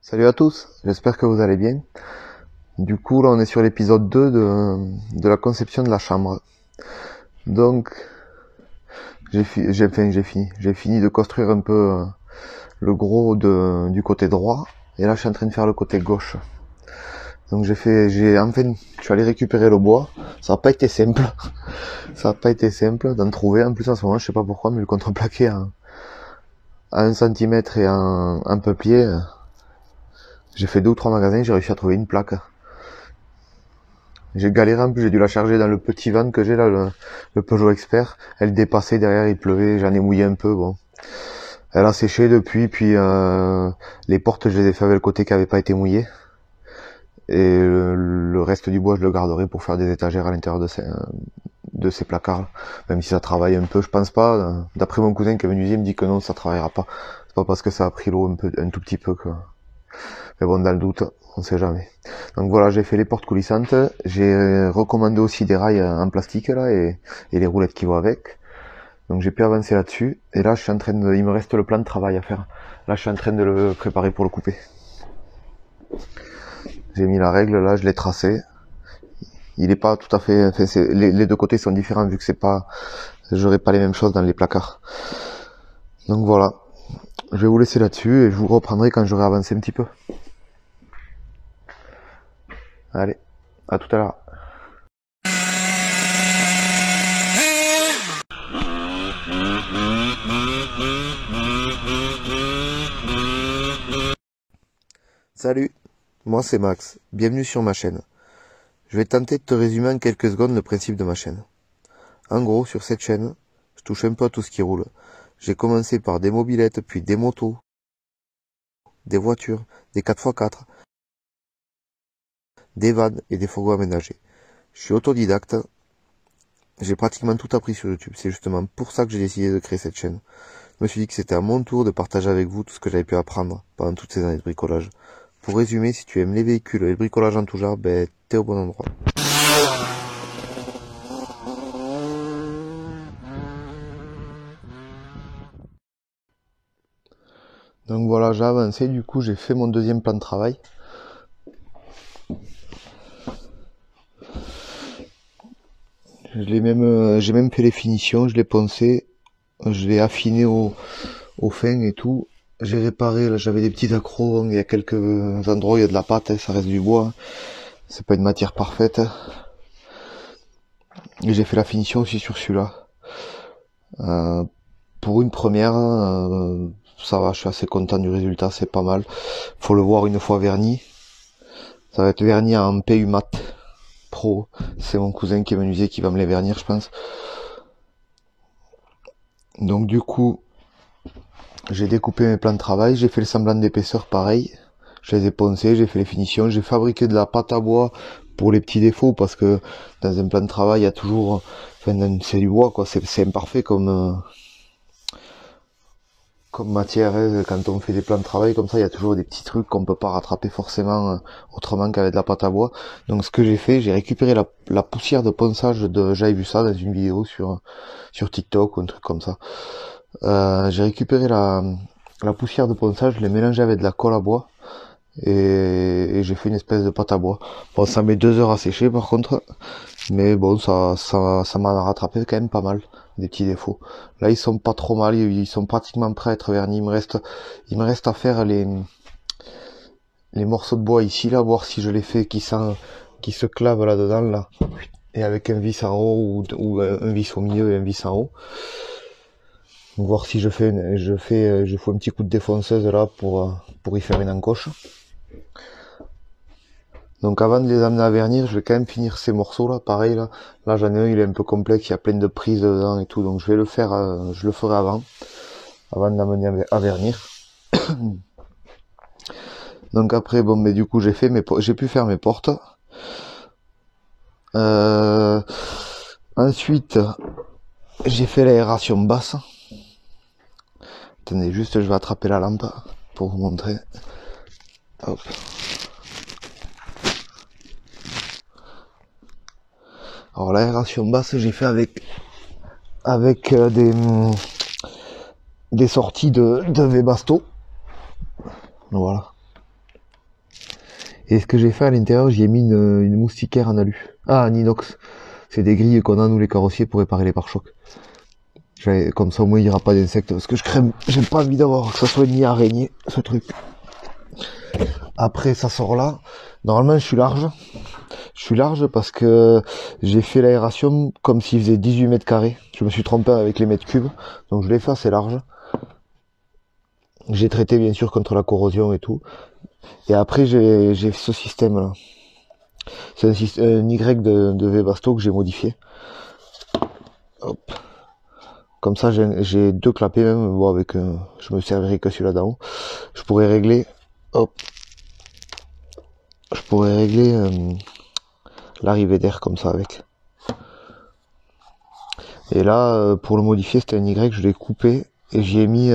Salut à tous, j'espère que vous allez bien. Du coup, là, on est sur l'épisode 2 de la conception de la chambre. Donc, j'ai fini de construire un peu le gros du côté droit. Et là, je suis en train de faire le côté gauche. Donc, je suis allé récupérer le bois. Ça n'a pas été simple. Ça n'a pas été simple d'en trouver. En plus, en ce moment, je sais pas pourquoi, mais le contreplaqué à 1 centimètre et un peuplier. J'ai fait 2 ou 3 magasins, j'ai réussi à trouver une plaque. J'ai galéré, en plus j'ai dû la charger dans le petit van que j'ai là, le Peugeot Expert. Elle dépassait derrière, il pleuvait, j'en ai mouillé un peu, bon. Elle a séché depuis, puis les portes je les ai fait avec le côté qui avait pas été mouillé. Et le reste du bois je le garderai pour faire des étagères à l'intérieur de ces placards. Même si ça travaille un peu, je pense pas. D'après mon cousin qui est menuisier, il me dit que non, ça travaillera pas. C'est pas parce que ça a pris l'eau un tout petit peu que... Mais bon, dans le doute, on sait jamais. Donc voilà, j'ai fait les portes coulissantes. J'ai recommandé aussi des rails en plastique là et les roulettes qui vont avec. Donc j'ai pu avancer là-dessus. Et là, il me reste le plan de travail à faire. Là, je suis en train de le préparer pour le couper. J'ai mis la règle là, je l'ai tracé. Il est pas tout à fait, enfin, les deux côtés sont différents vu que j'aurai pas les mêmes choses dans les placards. Donc voilà. Je vais vous laisser là-dessus et je vous reprendrai quand j'aurai avancé un petit peu. Allez, à tout à l'heure. Salut, moi c'est Max, bienvenue sur ma chaîne. Je vais tenter de te résumer en quelques secondes le principe de ma chaîne. En gros, sur cette chaîne, je touche un peu à tout ce qui roule. J'ai commencé par des mobylettes, puis des motos, des voitures, des 4x4, des vannes et des fourgons aménagés. Je suis autodidacte, j'ai pratiquement tout appris sur YouTube. C'est justement pour ça que j'ai décidé de créer cette chaîne. Je me suis dit que c'était à mon tour de partager avec vous tout ce que j'avais pu apprendre pendant toutes ces années de bricolage. Pour résumer, si tu aimes les véhicules et le bricolage en tout genre, ben t'es au bon endroit. Donc voilà, j'ai avancé, du coup j'ai fait mon deuxième plan de travail. J'ai même fait les finitions, je l'ai poncé, je l'ai affiné au fin et tout. J'ai réparé, là j'avais des petits accros, il y a quelques endroits où il y a de la pâte, ça reste du bois. C'est pas une matière parfaite. Et j'ai fait la finition aussi sur celui-là. Pour une première, ça va, je suis assez content du résultat, c'est pas mal. Faut le voir une fois verni. Ça va être verni en PU mat pro. C'est mon cousin qui est menuisier qui va me les vernir, je pense. Donc du coup, j'ai découpé mes plans de travail, j'ai fait le semblant d'épaisseur pareil. Je les ai poncés, j'ai fait les finitions, j'ai fabriqué de la pâte à bois pour les petits défauts parce que dans un plan de travail, il y a toujours, enfin, c'est du bois quoi, c'est imparfait comme matière, hein. Quand on fait des plans de travail comme ça, il y a toujours des petits trucs qu'on peut pas rattraper forcément autrement qu'avec de la pâte à bois. Donc ce que j'ai fait, j'ai récupéré la poussière de ponçage j'avais vu ça dans une vidéo sur TikTok ou un truc comme ça. J'ai récupéré la poussière de ponçage, je l'ai mélangé avec de la colle à bois et j'ai fait une espèce de pâte à bois. Bon, ça met 2 heures à sécher par contre, mais bon, ça m'a rattrapé quand même pas mal des petits défauts. Là, ils sont pas trop mal, ils sont pratiquement prêts à être vernis. Il me reste à faire les morceaux de bois ici, là, voir si je les fais qui se clavent là-dedans, là. Et avec un vis en haut ou un vis au milieu et un vis en haut. Voir si je fais un petit coup de défonceuse là pour y faire une encoche. Donc avant de les amener à vernir, je vais quand même finir ces morceaux là, pareil là. Là j'en ai un, il est un peu complexe, il y a plein de prises dedans et tout, donc je vais le faire, je le ferai avant de l'amener à vernir. Donc après bon, mais du coup j'ai pu faire mes portes. Ensuite j'ai fait l'aération basse. Attendez, juste je vais attraper la lampe pour vous montrer. Hop. Alors l'aération basse, j'ai fait avec des sorties de Webasto. Voilà. Et ce que j'ai fait à l'intérieur, j'y ai mis une moustiquaire en alu. Ah, en inox. C'est des grilles qu'on a, nous, les carrossiers, pour réparer les pare-chocs. Comme ça, au moins, il n'y aura pas d'insectes. Parce que j'ai pas envie d'avoir que ça soit une nid araignée, ce truc. Après, ça sort là. Normalement, je suis large. Je suis large parce que j'ai fait l'aération comme s'il faisait 18 mètres carrés. Je me suis trompé avec les mètres cubes. Donc, je l'ai fait assez large. J'ai traité, bien sûr, contre la corrosion et tout. Et après, j'ai ce système-là. C'est un Y de Webasto que j'ai modifié. Hop. Comme ça, j'ai deux clapets même. Bon, avec, je me servirai que celui-là d'en haut. Je pourrais régler. Hop. Je pourrais régler l'arrivée d'air comme ça avec. Et là, pour le modifier, c'était un Y. Je l'ai coupé et j'y ai mis.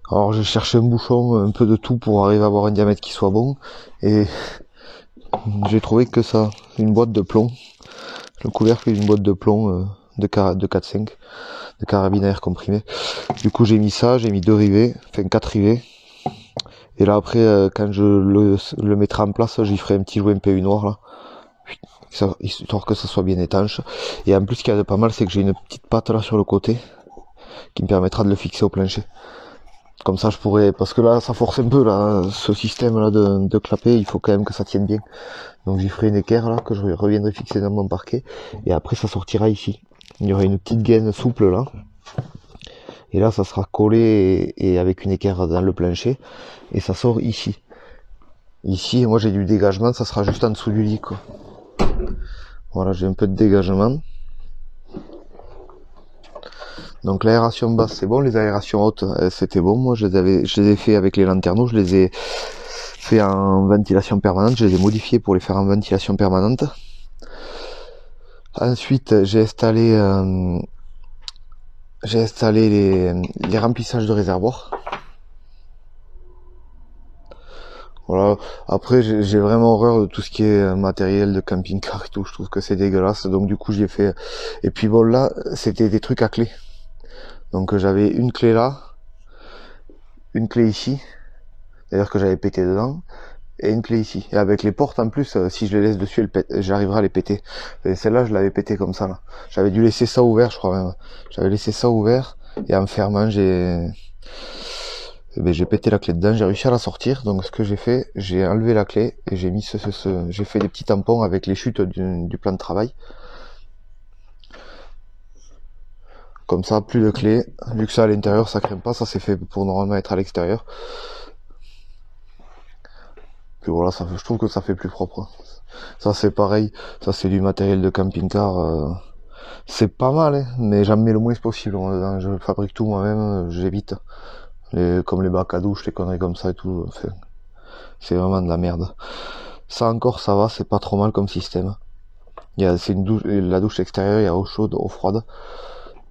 Alors, j'ai cherché un bouchon, un peu de tout pour arriver à avoir un diamètre qui soit bon. Et j'ai trouvé que ça, une boîte de plomb. Le couvercle est une boîte de plomb de 4,5 de carabine à air comprimé. Du coup, j'ai mis ça, j'ai mis 2 rivets, enfin 4 rivets. Et là après, quand je le mettrai en place, j'y ferai un petit joint PU noir là, histoire que ça soit bien étanche. Et en plus, ce qu'il y a de pas mal, c'est que j'ai une petite patte là sur le côté qui me permettra de le fixer au plancher. Comme ça, je pourrais, parce que là, ça force un peu là, ce système là de clapet, il faut quand même que ça tienne bien. Donc j'y ferai une équerre là que je reviendrai fixer dans mon parquet. Et après, ça sortira ici. Il y aura une petite gaine souple là. Et là, ça sera collé et avec une équerre dans le plancher. Et ça sort ici. Ici, moi j'ai du dégagement, ça sera juste en dessous du lit, quoi. Voilà, j'ai un peu de dégagement. Donc l'aération basse, c'est bon. Les aérations hautes, c'était bon. Moi, je les ai fait avec les lanterneaux. Je les ai fait en ventilation permanente. Je les ai modifiés pour les faire en ventilation permanente. Ensuite, j'ai installé les remplissages de réservoirs. Voilà. Après, j'ai vraiment horreur de tout ce qui est matériel de camping-car et tout. Je trouve que c'est dégueulasse. Donc du coup, j'ai fait. Et puis bon, là, c'était des trucs à clé. Donc j'avais une clé là, une clé ici, d'ailleurs que j'avais pété dedans, et une clé ici. Et avec les portes en plus, si je les laisse dessus, j'arriverai à les péter. Et celle-là, je l'avais pété comme ça là. J'avais dû laisser ça ouvert, je crois même. J'avais laissé ça ouvert et en fermant, j'ai pété la clé dedans. J'ai réussi à la sortir. Donc ce que j'ai fait, j'ai enlevé la clé et j'ai mis j'ai fait des petits tampons avec les chutes du plan de travail. Comme ça, plus de clés. Vu que ça à l'intérieur, ça craint pas. Ça c'est fait pour normalement être à l'extérieur. Puis voilà, je trouve que ça fait plus propre. Ça c'est pareil. Ça c'est du matériel de camping-car. C'est pas mal, hein, mais j'en mets le moins possible. Je fabrique tout moi-même. J'évite. Comme les bacs à douche, les conneries comme ça et tout. Enfin, c'est vraiment de la merde. Ça encore, ça va. C'est pas trop mal comme système. C'est une douche, la douche extérieure, il y a eau chaude, eau froide.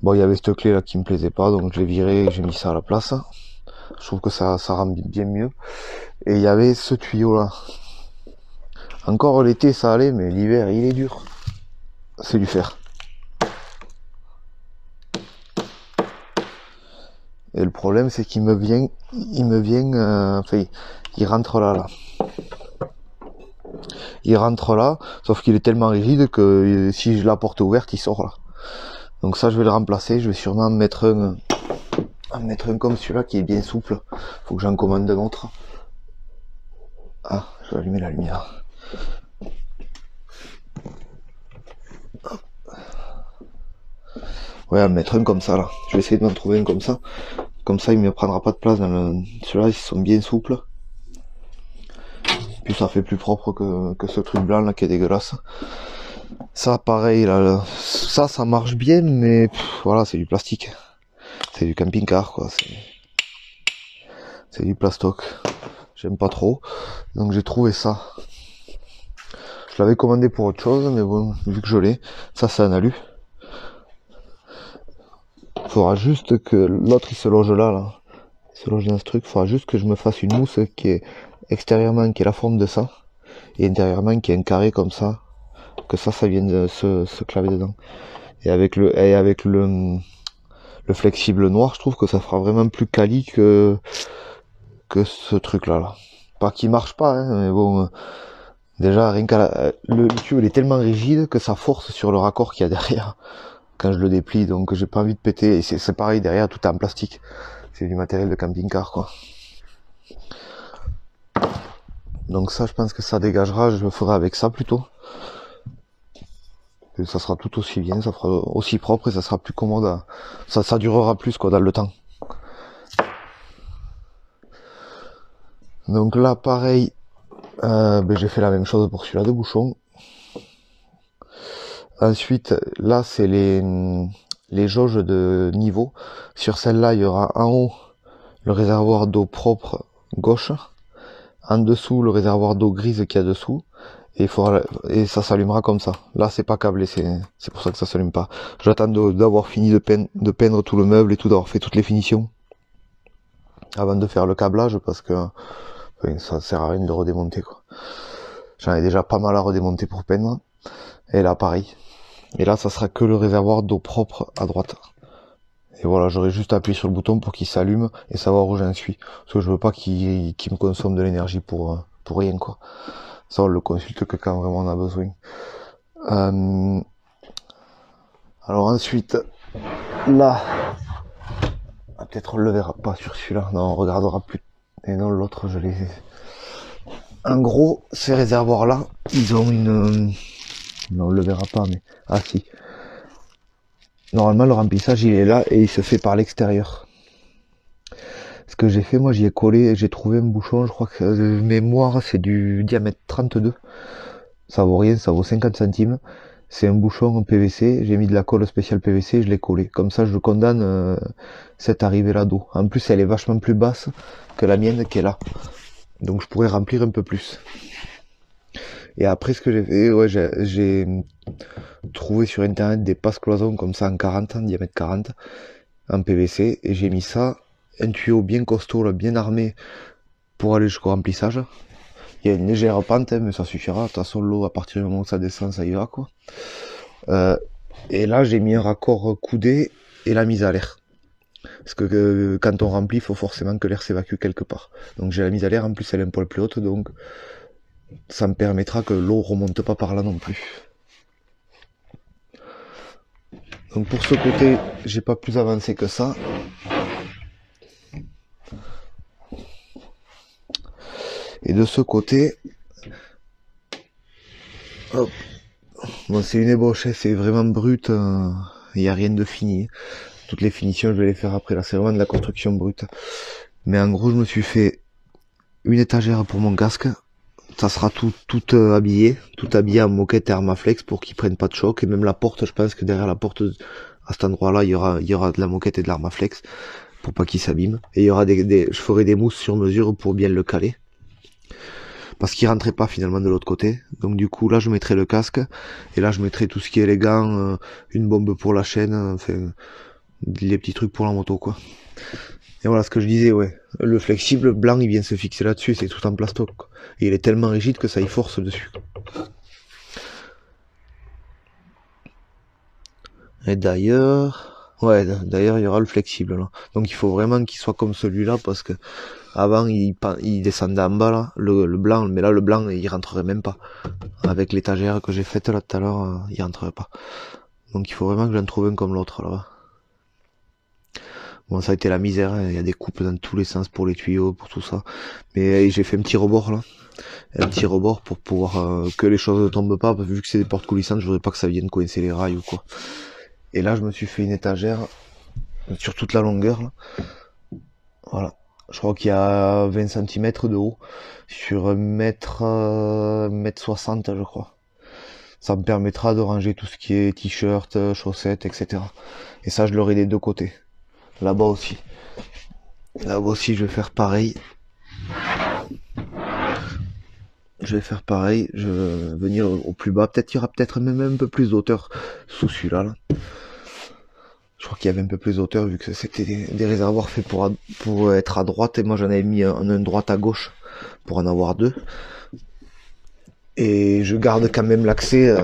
Bon, il y avait cette clé là qui me plaisait pas, donc je l'ai viré et j'ai mis ça à la place. Je trouve que ça rend bien mieux. Et il y avait ce tuyau là. Encore l'été ça allait, mais l'hiver il est dur. C'est du fer. Et le problème c'est qu'il me vient, enfin, il rentre là. Il rentre là, sauf qu'il est tellement rigide que si je la porte ouverte, il sort là. Donc ça, je vais le remplacer. Je vais sûrement mettre un comme celui-là qui est bien souple. Faut que j'en commande un autre. Ah, je vais allumer la lumière. Ouais, mettre un comme ça là. Je vais essayer de m'en trouver un comme ça. Comme ça, il me prendra pas de place dans le. Ceux-là, ils sont bien souples. Puis ça fait plus propre que ce truc blanc là qui est dégueulasse. Ça, pareil là. Ça marche bien, mais voilà, c'est du plastique. C'est du camping-car quoi. C'est du plastoc. J'aime pas trop. Donc j'ai trouvé ça. Je l'avais commandé pour autre chose, mais bon, vu que je l'ai, ça c'est un alu. Faudra juste que l'autre il se loge là. Il se loge dans ce truc. Faudra juste que je me fasse une mousse qui est extérieurement qui est la forme de ça, et intérieurement qui est un carré comme ça. Que ça vienne de se claver dedans. Et avec le flexible noir, je trouve que ça fera vraiment plus quali que ce truc là. Pas qu'il marche pas, hein, mais bon, déjà rien qu'à le tube il est tellement rigide que ça force sur le raccord qu'il y a derrière quand je le déplie, donc j'ai pas envie de péter. Et c'est pareil, derrière tout est en plastique, c'est du matériel de camping-car quoi. Donc ça je pense que ça dégagera, je le ferai avec ça plutôt. Et ça sera tout aussi bien, ça fera aussi propre et ça sera plus commode, ça durera plus quoi dans le temps. Donc là pareil, j'ai fait la même chose pour celui-là de bouchon. Ensuite là c'est les jauges de niveau. Sur celle-là il y aura en haut le réservoir d'eau propre gauche, en dessous le réservoir d'eau grise qu'il y a dessous, et ça s'allumera comme ça. Là c'est pas câblé, c'est pour ça que ça s'allume pas. J'attends d'avoir fini de peindre tout le meuble et tout, d'avoir fait toutes les finitions avant de faire le câblage, parce que ça sert à rien de redémonter quoi. J'en ai déjà pas mal à redémonter pour peindre, et là pareil. Et là ça sera que le réservoir d'eau propre à droite. Et voilà, j'aurais juste appuyé sur le bouton pour qu'il s'allume et savoir où j'en suis. Parce que je veux pas qu'il me consomme de l'énergie pour rien quoi. Ça on le consulte que quand vraiment on a besoin. Alors ensuite, là, peut-être on le verra pas sur celui-là. Non, on regardera plus. Et non, l'autre je l'ai. En gros, ces réservoirs là, ils ont une... Non, on le verra pas, mais... Ah si. Normalement, le remplissage, il est là et il se fait par l'extérieur. Ce que j'ai fait, moi, j'y ai collé, j'ai trouvé un bouchon, je crois que de mémoire, c'est du diamètre 32. Ça vaut rien, ça vaut 50 centimes. C'est un bouchon en PVC, j'ai mis de la colle spéciale PVC, je l'ai collé. Comme ça, je condamne cette arrivée-là d'eau. En plus, elle est vachement plus basse que la mienne qui est là. Donc, je pourrais remplir un peu plus. Et après, ce que j'ai fait, ouais, j'ai trouvé sur internet des passes-cloisons comme ça en 40, en diamètre 40, en PVC, et j'ai mis ça, un tuyau bien costaud, là, bien armé, pour aller jusqu'au remplissage. Il y a une légère pente, hein, mais ça suffira. De toute façon, l'eau, à partir du moment où ça descend, ça y va, quoi. Et là, j'ai mis un raccord coudé et la mise à l'air. Parce que quand on remplit, il faut forcément que l'air s'évacue quelque part. Donc j'ai la mise à l'air, en plus elle est un poil plus haute, donc ça me permettra que l'eau remonte pas par là non plus. Donc pour ce côté, j'ai pas plus avancé que ça. Et de ce côté, hop, bon, c'est une ébauche, c'est vraiment brut, il n'y a rien de fini. Toutes les finitions, je vais les faire après, là c'est vraiment de la construction brute. Mais en gros, je me suis fait une étagère pour mon casque. Ça sera tout habillé en moquette et Armaflex pour qu'ils prennent pas de choc. Et même la porte, je pense que derrière la porte, à cet endroit-là, il y aura de la moquette et de l'Armaflex pour pas qu'il s'abîme. Et il y aura je ferai des mousses sur mesure pour bien le caler. Parce qu'il rentrait pas finalement de l'autre côté. Donc du coup, là, je mettrai le casque. Et là, je mettrai tout ce qui est élégant, une bombe pour la chaîne, enfin, les petits trucs pour la moto, quoi. Et voilà ce que je disais, ouais. Le flexible blanc, il vient se fixer là-dessus, c'est tout en plastoc, quoi. Et il est tellement rigide que ça y force dessus. Et d'ailleurs... Ouais, d'ailleurs, il y aura le flexible, là. Donc il faut vraiment qu'il soit comme celui-là, parce que avant, il descendait en bas, là, le blanc, mais là, le blanc, il rentrerait même pas. Avec l'étagère que j'ai faite, là, tout à l'heure, il rentrerait pas. Donc il faut vraiment que j'en trouve un comme l'autre, là-bas. Bon, ça a été la misère, hein. Il y a des coupes dans tous les sens pour les tuyaux, pour tout ça. Mais j'ai fait un petit rebord, là. Un petit rebord pour pouvoir que les choses ne tombent pas, vu que c'est des portes coulissantes, je voudrais pas que ça vienne coincer les rails ou quoi. Et là, je me suis fait une étagère sur toute la longueur, là. Voilà. Je crois qu'il y a 20 cm de haut sur 1m60, je crois. Ça me permettra de ranger tout ce qui est t-shirt, chaussettes, etc. Et ça, je l'aurai des deux côtés. Là-bas aussi. Là-bas aussi, je vais faire pareil. Je vais venir au plus bas. Peut-être qu'il y aura peut-être même un peu plus d'auteur sous celui-là, là. Je crois qu'il y avait un peu plus d'auteur vu que c'était des réservoirs faits pour être à droite. Et moi, j'en avais mis un droite à gauche pour en avoir deux. Et je garde quand même l'accès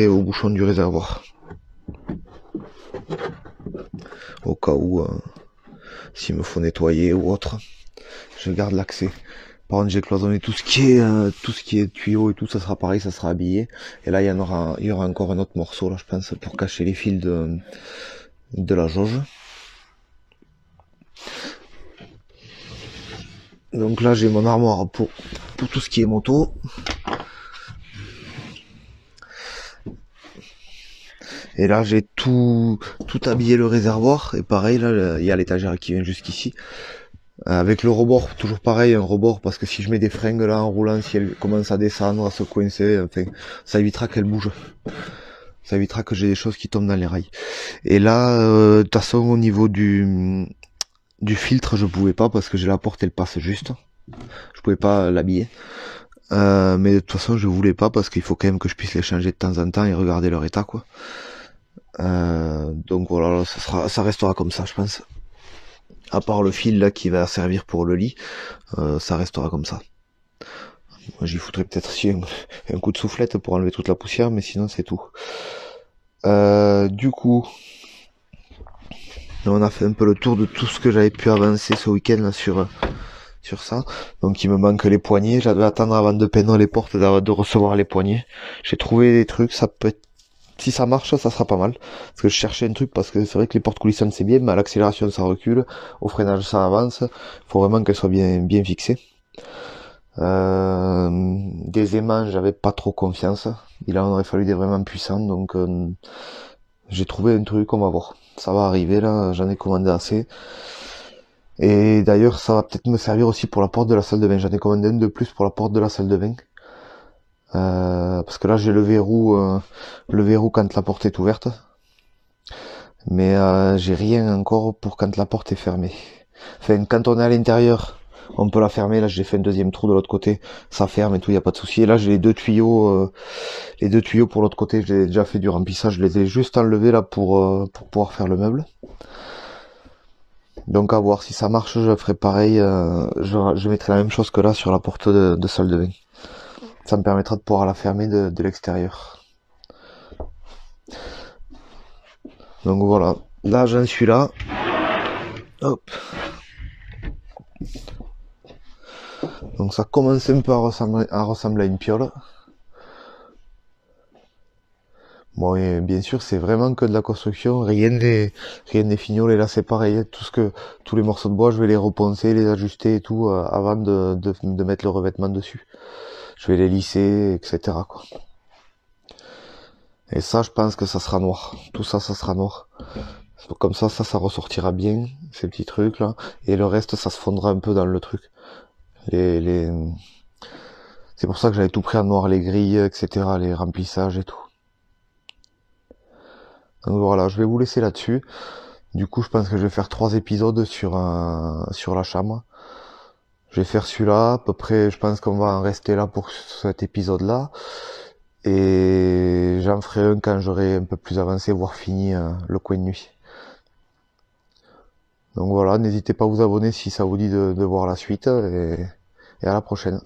au bouchon du réservoir. Au cas où, s'il me faut nettoyer ou autre. je garde l'accès. Par contre, j'ai cloisonné tout ce qui est tuyau et tout, ça sera pareil, ça sera habillé. Et là, il y aura encore un autre morceau, là, je pense, pour cacher les fils de la jauge. Donc là, j'ai mon armoire pour tout ce qui est moto. Et là, j'ai tout habillé le réservoir. Et pareil, là, il y a l'étagère qui vient jusqu'ici. Avec le rebord, toujours pareil, un rebord, parce que si je mets des fringues là en roulant, si elles commencent à descendre, à se coincer, enfin, ça évitera qu'elles bougent. Ça évitera que j'ai des choses qui tombent dans les rails. Et là, de toute façon, au niveau du filtre, je pouvais pas, parce que j'ai la porte, elle passe juste. Je pouvais pas l'habiller. Mais de toute façon, je voulais pas, parce qu'il faut quand même que je puisse les changer de temps en temps et regarder leur état, quoi. Donc voilà, ça restera comme ça, je pense. À part le fil là qui va servir pour le lit, ça restera comme ça. Moi, j'y foutrais peut-être aussi un coup de soufflette pour enlever toute la poussière, mais sinon c'est tout. Du coup, on a fait un peu le tour de tout ce que j'avais pu avancer ce week-end là, sur ça. Donc il me manque les poignées. J'avais attendre avant de peindre les portes, de recevoir les poignées. J'ai trouvé des trucs, ça peut être... Si ça marche, ça sera pas mal. Parce que je cherchais un truc, parce que c'est vrai que les portes coulissantes c'est bien, mais à l'accélération ça recule, au freinage ça avance. Faut vraiment qu'elles soient bien fixées. Des aimants, j'avais pas trop confiance. Il en aurait fallu des vraiment puissants, donc j'ai trouvé un truc, on va voir. Ça va arriver là, j'en ai commandé assez. Et d'ailleurs, ça va peut-être me servir aussi pour la porte de la salle de bain. J'en ai commandé une de plus pour la porte de la salle de bain. Parce que là j'ai le verrou quand la porte est ouverte, mais j'ai rien encore pour quand la porte est fermée. Enfin, quand on est à l'intérieur, on peut la fermer. Là j'ai fait un deuxième trou de l'autre côté, ça ferme et tout, y a pas de souci. Et là j'ai les deux tuyaux pour l'autre côté. J'ai déjà fait du remplissage, je les ai juste enlevés là pour pouvoir faire le meuble. Donc à voir si ça marche, je ferai pareil. Je mettrai la même chose que là sur la porte de salle de bain. Ça me permettra de pouvoir la fermer de l'extérieur. Donc voilà, là j'en suis là. Hop. Donc ça commence un peu à ressembler à une piole. Bon, et bien sûr, c'est vraiment que de la construction, rien n'est fignolé. Là, c'est pareil, tous les morceaux de bois, je vais les reponcer, les ajuster et tout, avant de mettre le revêtement dessus. Je vais les lisser, etc., quoi. Et ça, je pense que ça sera noir. Tout ça, ça sera noir. Comme ça ressortira bien, ces petits trucs là. Et le reste, ça se fondra un peu dans le truc. C'est pour ça que j'avais tout pris en noir, les grilles, etc., les remplissages et tout. Donc voilà, je vais vous laisser là-dessus. Du coup, je pense que je vais faire 3 épisodes sur la chambre. Je vais faire celui-là, à peu près, je pense qu'on va en rester là pour cet épisode-là. Et j'en ferai un quand j'aurai un peu plus avancé, voire fini le coin de nuit. Donc voilà, n'hésitez pas à vous abonner si ça vous dit de voir la suite, et à la prochaine.